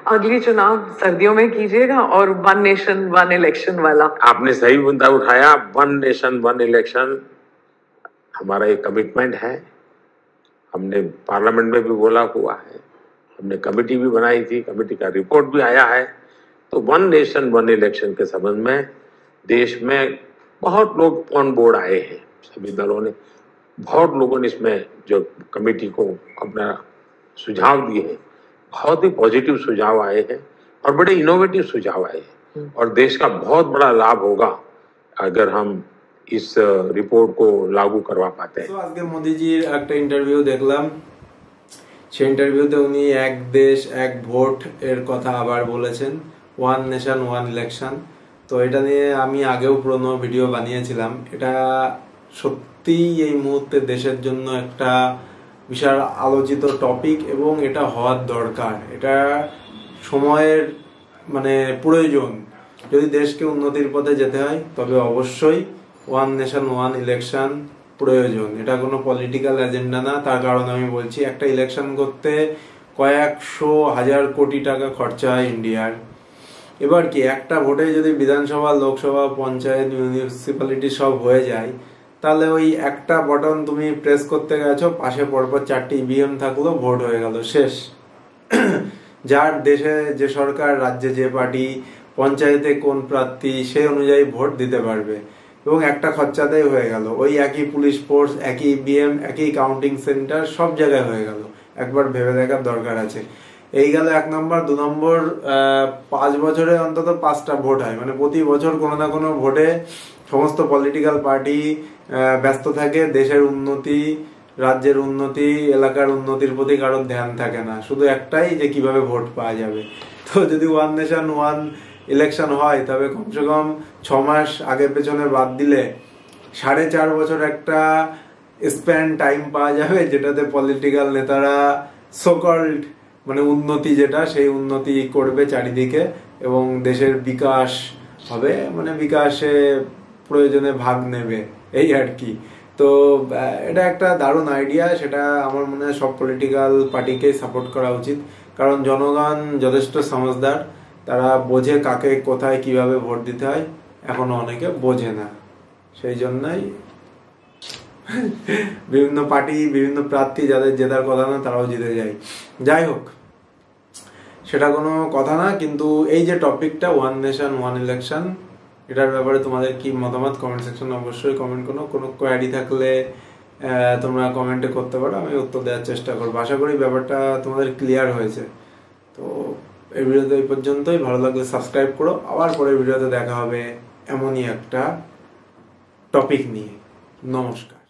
अगली चुनाव सर्दियों में कीजिएगा और 1 नेशन 1 इलेक्शन वाला। आपने सही मुद्दा उठाया। 1 नेशन 1 इलेक्शन हमारा एक कमिटमेंट है। हमने पार्लियामेंट में भी बोला हुआ है, हमने कमेटी भी बनाई थी, कमेटी का रिपोर्ट भी आया है। तो 1 नेशन 1 इलेक्शन के संबंध में देश में बहुत लोग ऑन बोर्ड आए हैं, सभी दलों ने, बहुत लोगों ने इसमें जो कमेटी को अपना सुझाव दिए हैं, बहुत ही पॉजिटिव सुझाव आए हैं और बड़े इनोवेटिव सुझाव आए हैं और देश का बहुत बड़ा लाभ होगा अगर हम इस रिपोर्ट को लागू करवा पाते हैं। तो आज के मोदी जी একটা ইন্টারভিউ দেখলাম, সেই ইন্টারভিউতে উনি এক দেশ এক ভোট এর কথা আবার বলেছেন, 1 নেশন 1 ইলেকশন। তো এটা নিয়ে আমি আগেও পুরনো ভিডিও বানিয়েছিলাম। এটা সত্যি এই মুহূর্তে দেশের জন্য একটা বিশাল আলোচিত টপিক এবং এটা হওয়ার দরকার। এটা সময়ের মানে প্রয়োজন। যদি দেশকে উন্নতির পথে যেতে হয় তবে অবশ্যই 1 নেশন 1 ইলেকশন প্রয়োজন। এটা কোনো পলিটিক্যাল এজেন্ডা না। তার কারণ আমি বলছি, একটা ইলেকশন করতে কয়েকশো হাজার কোটি টাকা খরচা হয় ইন্ডিয়ার। এবার কি একটা ভোটে যদি বিধানসভা, লোকসভা, পঞ্চায়েত, মিউনিসিপ্যালিটি সব হয়ে যায়, তাহলে ওই একটা বাটন তুমি প্রেস করতে গেছো, পাশে পরপর 4টি ইভিএম থাকলো, ভোট হয়ে গেল, শেষ। যার দেশে যে সরকার, রাজ্যে যে পার্টি, পঞ্চায়েতে কোন প্রার্থী, সেই অনুযায়ী ভোট দিতে পারবে এবং একটা খরচাতেই হয়ে গেল। ওই একই পুলিশ ফোর্স, একই ইভিএম, একই কাউন্টিং সেন্টার, সব জায়গায় হয়ে গেল। একবার ভেবে দেখার দরকার আছে। এই গেল 1 নম্বর। 2 নম্বর, 5 বছরে অন্তত 5টা ভোট হয়, মানে প্রতি বছর কোনো না কোনো ভোটে সমস্ত পলিটিক্যাল পার্টি ব্যস্ত থাকে। দেশের উন্নতি, রাজ্যের উন্নতি, এলাকার উন্নতির প্রতি কারোর ধ্যান থাকে না, শুধু একটাই যে কিভাবে ভোট পাওয়া যাবে। তো যদি 1 নেশন 1 ইলেকশন হয় তবে কমসে কম 6 মাস আগে পেছনে বাদ দিলে 4.5 বছর একটা স্প্যান টাইম পাওয়া যাবে, যেটাতে পলিটিক্যাল নেতারা সোকল্ড মানে উন্নতি, যেটা সেই উন্নতি করবে চারিদিকে এবং দেশের বিকাশ হবে, মানে বিকাশে প্রয়োজনে ভাগ নেবে, এই আর কি। তো এটা একটা দারুণ আইডিয়া। সেটা আমার মনে হয় সব পলিটিক্যাল পার্টিকেই সাপোর্ট করা উচিত, কারণ জনগণ যথেষ্ট সমঝদার। তারা বোঝে কাকে কোথায় কিভাবে ভোট দিতে হয়, এখনো অনেকে বোঝে না। সেই জন্যই বিভিন্ন পার্টি, বিভিন্ন প্রার্থী যাদের জেতার কথা না, তারাও জিতে যায়। যাই হোক, সেটা কোনো কথা না। কিন্তু এই যে টপিকটা 1 নেশন 1 ইলেকশন, এটার ব্যাপারে তোমাদের কি মতামত কমেন্ট সেকশনে অবশ্যই কমেন্ট করো। কোনো কোয়ারি থাকলে তোমরা কমেন্টে করতে পারো, আমি উত্তর দেওয়ার চেষ্টা করবো। আশা করি ব্যাপারটা তোমাদের ক্লিয়ার হয়েছে। তো এই ভিডিওতে এই পর্যন্তই। ভালো লাগলে সাবস্ক্রাইব করো। আবার পরের ভিডিওতে দেখা হবে এমনই একটা টপিক নিয়ে। নমস্কার।